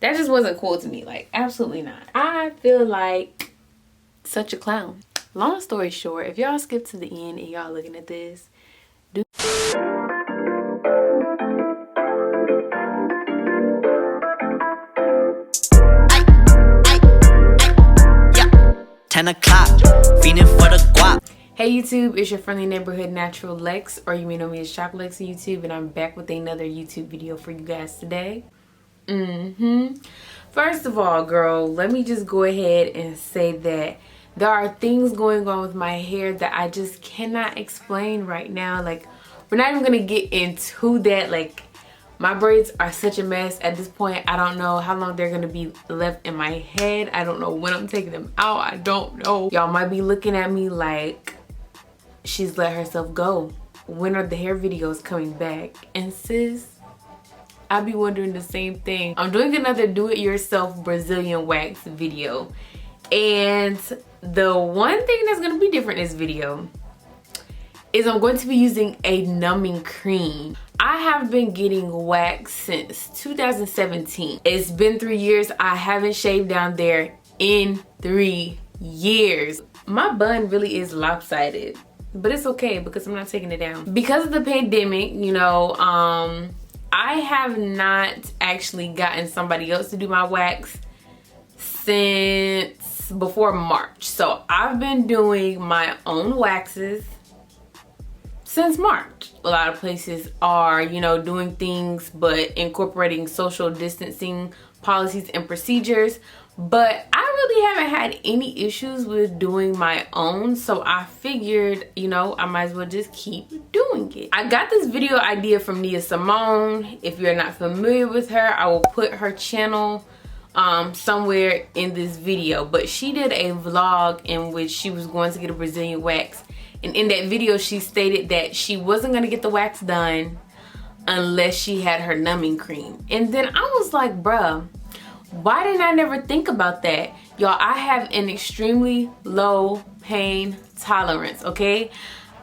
That just wasn't cool to me. Like, absolutely not. I feel like such a clown. Long story short, if y'all skip to the end and y'all looking at this, 10 o'clock, feeding for the guap. Hey YouTube, it's your friendly neighborhood natural Lex, or you may know me as Chocolex on YouTube, and I'm back with another YouTube video for you guys today. First of all, girl, let me just go ahead and say that there are things going on with my hair that I just cannot explain right now. Like, we're not even gonna get into that. Like, my braids are such a mess at this point. I don't know how long they're gonna be left in my head. I don't know when I'm taking them out. I don't know. Y'all might be looking at me like she's let herself go. When are the hair videos coming back? And sis, I be wondering the same thing. I'm doing another do-it-yourself Brazilian wax video. And the one thing that's gonna be different in this video is I'm going to be using a numbing cream. I have been getting wax since 2017. It's been 3 years. I haven't shaved down there in 3 years. My bun really is lopsided, but it's okay because I'm not taking it down. Because of the pandemic, you know, I have not actually gotten somebody else to do my wax since before March. So I've been doing my own waxes since March. A lot of places are, you know, doing things but incorporating social distancing policies and procedures. But I really haven't had any issues with doing my own, so I figured, you know, I might as well just keep doing it. I got this video idea from Nia Simone. If you're not familiar with her, I will put her channel somewhere in this video. But she did a vlog in which she was going to get a Brazilian wax. And in that video, she stated that she wasn't gonna get the wax done unless she had her numbing cream. And then I was like, bruh, why didn't I never think about that? Y'all, I have an extremely low pain tolerance, okay?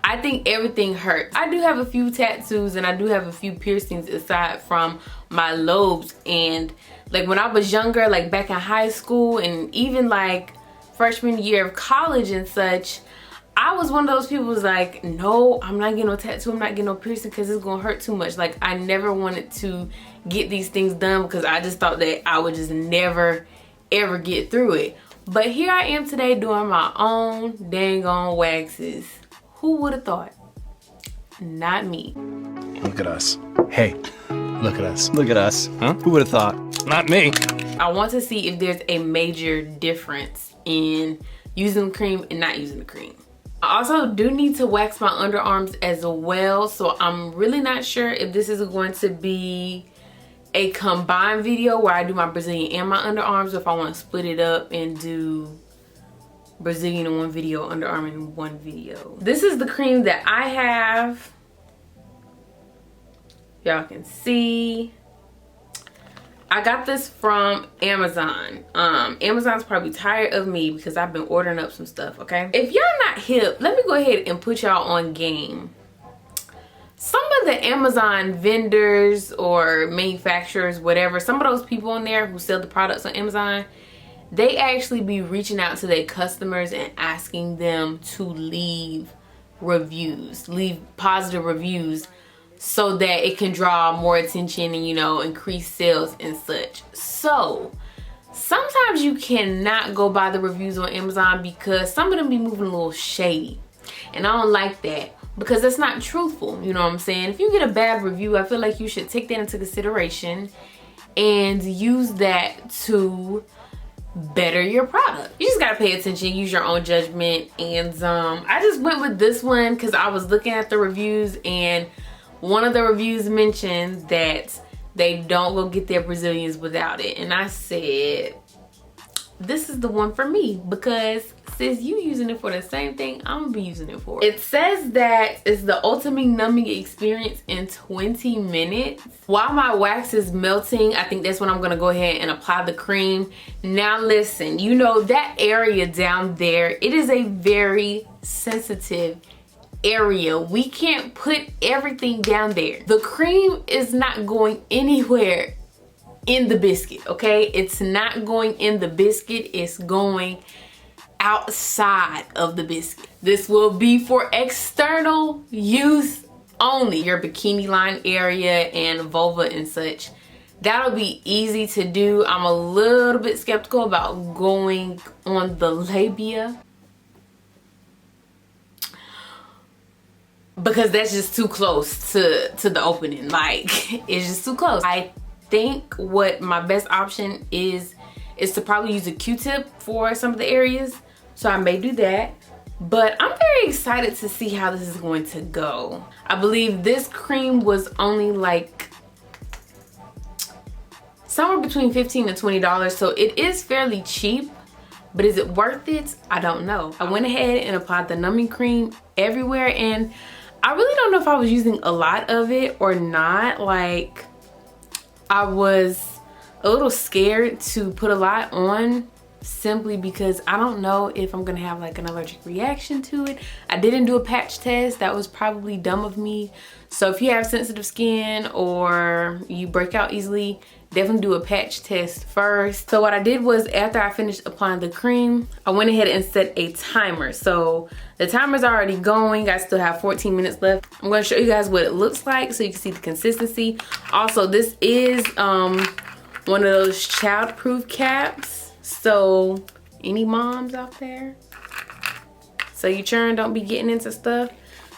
I think everything hurts. I do have a few tattoos and I do have a few piercings aside from my lobes. And like when I was younger, like back in high school and even like freshman year of college and such, I was one of those people who's like, no, I'm not getting no tattoo, I'm not getting no piercing because it's gonna hurt too much. Like, I never wanted to get these things done because I just thought that I would just never ever get through it. But here I am today doing my own dang on waxes. Who would have thought? Not me. Look at us. Hey, look at us. Look at us, huh? Who would have thought? Not me. I want to see if there's a major difference in using the cream and not using the cream. I also do need to wax my underarms as well, so I'm really not sure if this is going to be a combined video where I do my Brazilian and my underarms, or if I want to split it up and do Brazilian in one video, underarm in one video. This is the cream that I have. Y'all can see. I got this from Amazon. Amazon's probably tired of me because I've been ordering up some stuff, okay? If y'all not hip, let me go ahead and put y'all on game. Some of the Amazon vendors or manufacturers, whatever, some of those people in there who sell the products on Amazon, they actually be reaching out to their customers and asking them to leave reviews, leave positive reviews, so that it can draw more attention and, you know, increase sales and such. So sometimes you cannot go by the reviews on Amazon because some of them be moving a little shady, and I don't like that because that's not truthful. You know what I'm saying? If you get a bad review, I feel like you should take that into consideration and use that to better your product. You just gotta pay attention, use your own judgment. And I just went with this one because I was looking at the reviews, and one of the reviews mentioned that they don't go get their Brazilians without it. And I said, this is the one for me because sis, you using it for the same thing I'm gonna be using it for. It says that it's the ultimate numbing experience in 20 minutes. While my wax is melting, I think that's when I'm gonna go ahead and apply the cream. Now listen, you know that area down there, it is a very sensitive area. We can't put everything down there. The cream is not going anywhere in the biscuit, okay? It's not going in the biscuit, it's going outside of the biscuit. This will be for external use only. Your bikini line area and vulva and such, that'll be easy to do. I'm a little bit skeptical about going on the labia because that's just too close to the opening. Like, it's just too close. I think what my best option is to probably use a Q-tip for some of the areas. So I may do that. But I'm very excited to see how this is going to go. I believe this cream was only like somewhere between $15 and $20. So it is fairly cheap. But is it worth it? I don't know. I went ahead and applied the numbing cream everywhere, and I really don't know if I was using a lot of it or not. Like, I was a little scared to put a lot on simply because I don't know if I'm gonna have like an allergic reaction to it. I didn't do a patch test. That was probably dumb of me. So if you have sensitive skin or you break out easily, definitely do a patch test first. So what I did was, after I finished applying the cream, I went ahead and set a timer. So the timer's already going. I still have 14 minutes left. I'm gonna show you guys what it looks like so you can see the consistency. Also, this is one of those child-proof caps. So any moms out there, so you churn, don't be getting into stuff.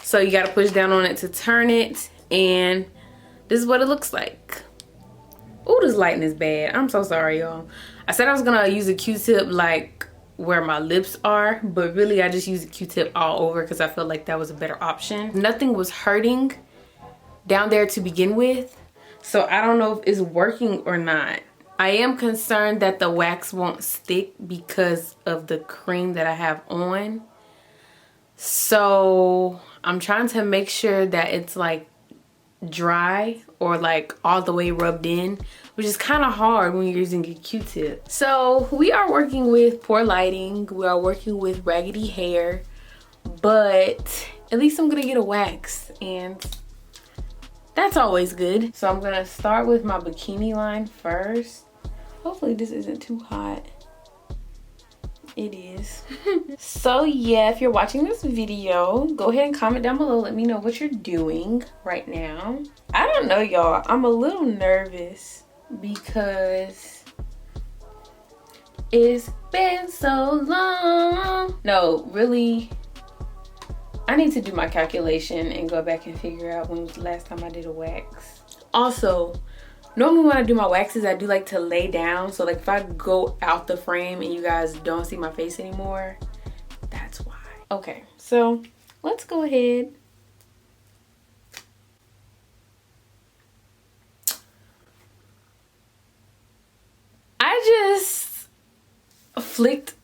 So you gotta push down on it to turn it, and this is what it looks like. Oh, this lighting is bad. I'm so sorry, y'all. I said I was gonna use a Q-tip like where my lips are, but really I just used a Q-tip all over because I felt like that was a better option. Nothing was hurting down there to begin with, so I don't know if it's working or not. I am concerned that the wax won't stick because of the cream that I have on. So I'm trying to make sure that it's like dry or like all the way rubbed in, which is kind of hard when you're using a Q-tip. So we are working with poor lighting, we are working with raggedy hair, but at least I'm gonna get a wax, and that's always good. So I'm gonna start with my bikini line first. Hopefully this isn't too hot. It is. So yeah, if you're watching this video, go ahead and comment down below. Let me know what you're doing right now. I don't know, y'all. I'm a little nervous because it's been so long. No, really, I need to do my calculation and go back and figure out when was the last time I did a wax. Also, normally when I do my waxes, I do like to lay down. So like if I go out the frame and you guys don't see my face anymore, that's why. Okay, so let's go ahead. I just flicked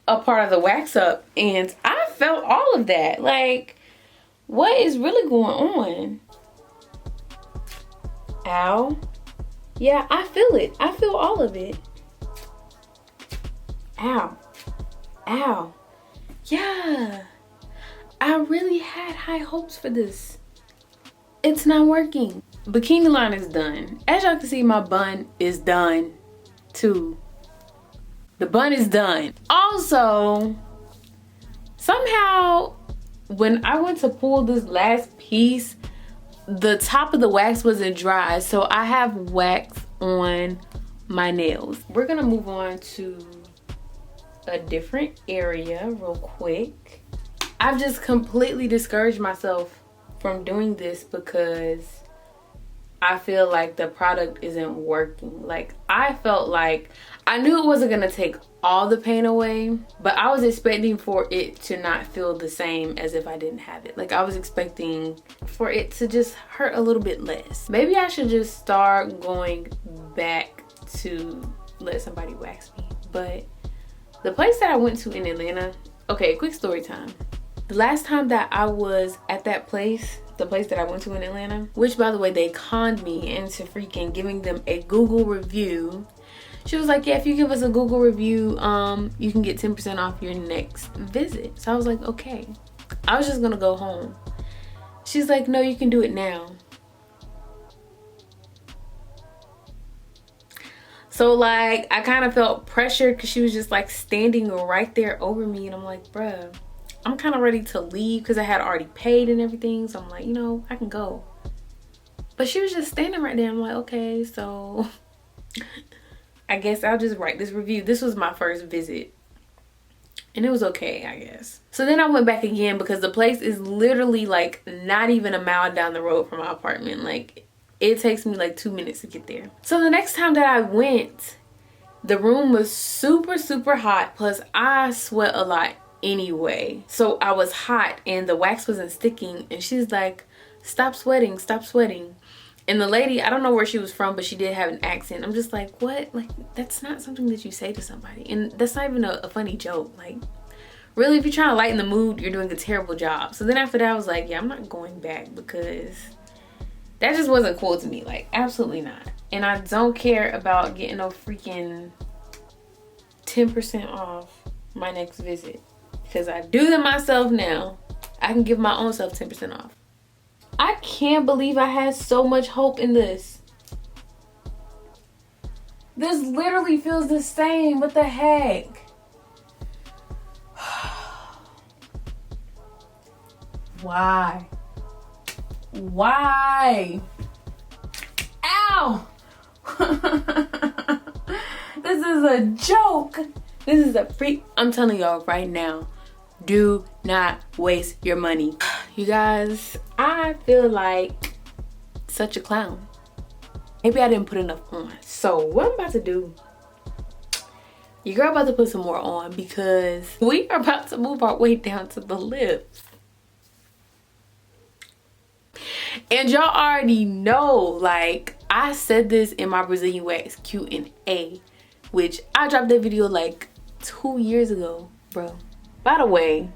a part of the wax up and I felt all of that. Like, what is really going on? Ow. Yeah, I feel it. I feel all of it. Ow. Ow. Yeah. I really had high hopes for this. It's not working. Bikini line is done. As y'all can see, my bun is done too. The bun is done. Also, somehow when I went to pull this last piece, the top of the wax wasn't dry, so I have wax on my nails. We're gonna move on to a different area real quick. I've just completely discouraged myself from doing this because I feel like the product isn't working. Like, I felt like I knew it wasn't gonna take all the pain away, but I was expecting for it to not feel the same as if I didn't have it. Like, I was expecting for it to just hurt a little bit less. Maybe I should just start going back to let somebody wax me. But the place that I went to in Atlanta, okay, quick story time. The last time that I was at that place, the place that I went to in Atlanta, which by the way, they conned me into freaking giving them a Google review. She was like, yeah, if you give us a Google review, you can get 10% off your next visit. So I was like, okay. I was just gonna go home. She's like, no, you can do it now. So like I kind of felt pressured because she was just like standing right there over me, and I'm like, bruh, I'm kind of ready to leave because I had already paid and everything. So I'm like, you know, I can go. But she was just standing right there. I'm like, okay, so I guess I'll just write this review. This was my first visit and it was okay, I guess. So then I went back again because the place is literally like not even a mile down the road from my apartment. Like it takes me like 2 minutes to get there. So the next time that I went, the room was super, super hot. Plus I sweat a lot anyway. So I was hot and the wax wasn't sticking, and she's like, stop sweating, stop sweating. And the lady, I don't know where she was from, but she did have an accent. I'm just like, what? Like, that's not something that you say to somebody. And that's not even a funny joke. Like, really, if you're trying to lighten the mood, you're doing a terrible job. So then after that, I was like, yeah, I'm not going back because that just wasn't cool to me. Like, absolutely not. And I don't care about getting no freaking 10% off my next visit. Because I do them myself now. I can give my own self 10% off. I can't believe I had so much hope in this. This literally feels the same. What the heck? Why? Why? Ow! This is a joke. This is a freak. I'm telling y'all right now, do not waste your money. You guys, I feel like such a clown. Maybe I didn't put enough on. So what I'm about to do, your girl about to put some more on because we are about to move our way down to the lips. And y'all already know, like, I said this in my Brazilian wax Q&A, which I dropped that video like 2 years ago, bro. By the way,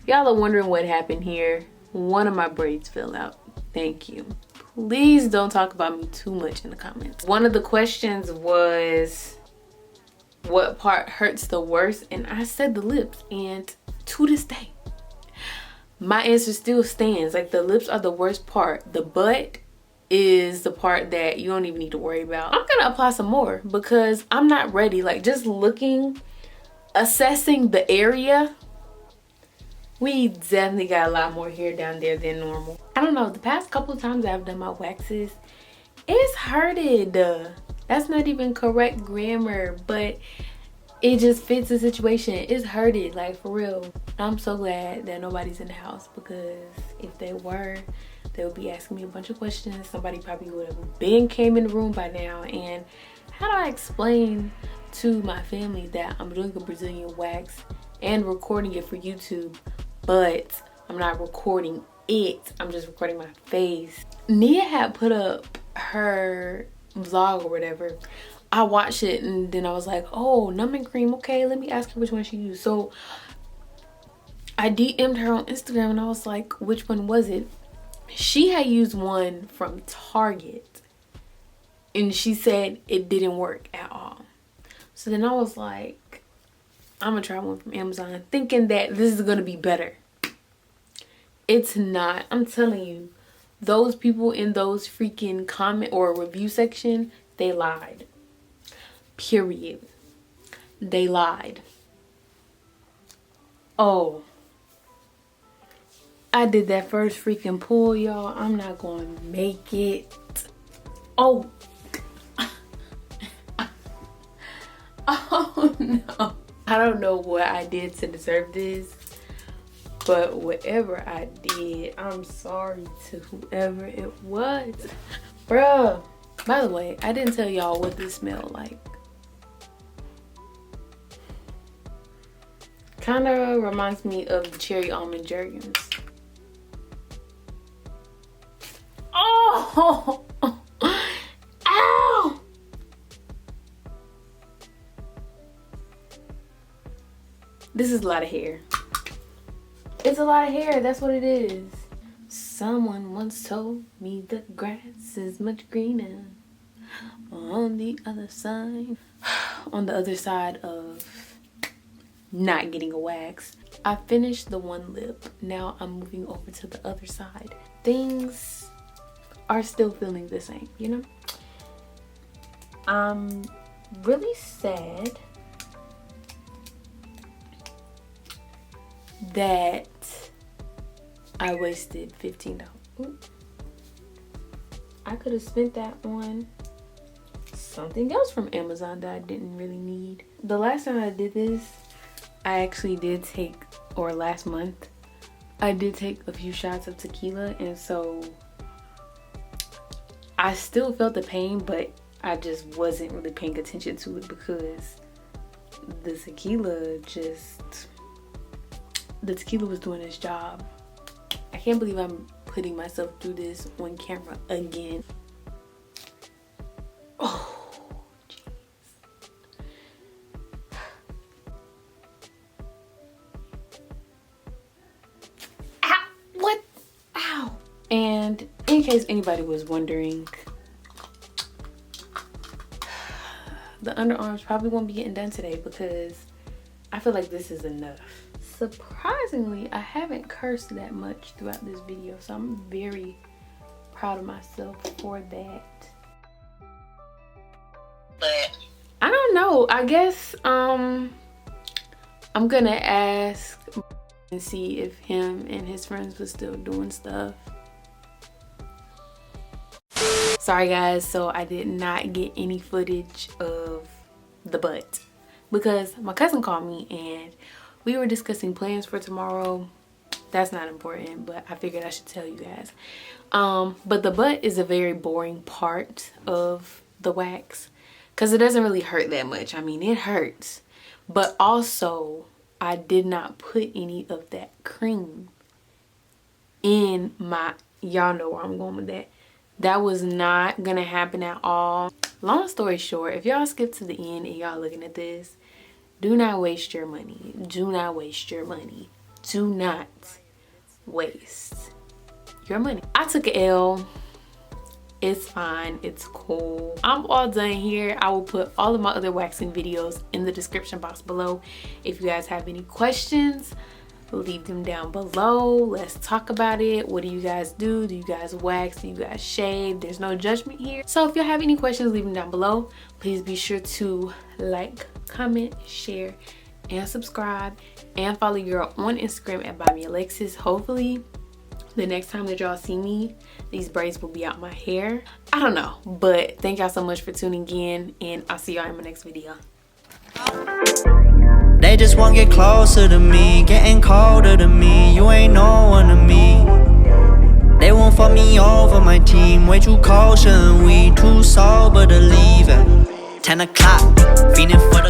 y'all are wondering what happened here. One of my braids fell out. Thank you. Please don't talk about me too much in the comments. One of the questions was, what part hurts the worst? And I said the lips, and to this day, my answer still stands. Like, the lips are the worst part. The butt is the part that you don't even need to worry about. I'm gonna apply some more because I'm not ready. Like, just looking, assessing the area, we definitely got a lot more hair down there than normal. I don't know, the past couple of times I've done my waxes, it's hurted. That's not even correct grammar, but it just fits the situation. It's hurted, like, for real. I'm so glad that nobody's in the house, because if they were, they would be asking me a bunch of questions. Somebody probably would have been came in the room by now. And how do I explain to my family that I'm doing a Brazilian wax and recording it for YouTube, but I'm not recording it, I'm just recording my face? Nia had put up her vlog or whatever. I watched it and then I was like, oh, numbing cream, okay, let me ask her which one she used. So I DM'd her on Instagram and I was like, which one was it? She had used one from Target and she said it didn't work at all. So then I was like, I'm gonna try one from Amazon, thinking that this is gonna be better. It's not. I'm telling you, those people in those freaking comment or review section, they lied. Period. They lied. Oh, I did that first freaking pull, y'all. I'm not gonna make it. Oh. Oh no. I don't know what I did to deserve this, but whatever I did, I'm sorry to whoever it was. Bruh. By the way, I didn't tell y'all what this smelled like. Kind of reminds me of the cherry almond Jergens. Oh! Ow! This is a lot of hair. It's a lot of hair, that's what it is. Someone once told me the grass is much greener on the other side. On the other side of not getting a wax. I finished the one lip. Now I'm moving over to the other side. Things are still feeling the same, you know? I'm really sad that I wasted $15. Ooh. I could have spent that on something else from Amazon that I didn't really need. The last time I did this, I actually did take, or last month, I did take a few shots of tequila, and so I still felt the pain, but I just wasn't really paying attention to it because the tequila was doing its job. I can't believe I'm putting myself through this on camera again. Oh, jeez. Ow! What? Ow! And in case anybody was wondering, the underarms probably won't be getting done today because I feel like this is enough. Surprisingly, I haven't cursed that much throughout this video, so I'm very proud of myself for that. But I don't know. I guess I'm gonna ask and see if him and his friends were still doing stuff. Sorry guys, so I did not get any footage of the butt because my cousin called me and we were discussing plans for tomorrow. That's not important, but I figured I should tell you guys. But the butt is a very boring part of the wax because it doesn't really hurt that much. I mean, it hurts, but also I did not put any of that cream in my, y'all know where I'm going with that. That was not gonna happen at all. Long story short, if y'all skip to the end and y'all looking at this, do not waste your money. Do not waste your money. Do not waste your money. I took an L. It's fine. It's cool. I'm all done here. I will put all of my other waxing videos in the description box below. If you guys have any questions, leave them down below. Let's talk about it. What do you guys do? Do you guys wax? Do you guys shave? There's no judgment here. So if you have any questions, leave them down below. Please be sure to like, comment, share, and subscribe, and follow your girl on Instagram at BuyMeAlexis. Hopefully the next time that y'all see me, these braids will be out my hair. I don't know, but thank y'all so much for tuning in, and I'll see y'all in my next video. They just won't get closer to me, getting colder to me. You ain't no one to me. They won't fuck me over, my team way too cautious. We too sober to leave at 10 o'clock, feeling for the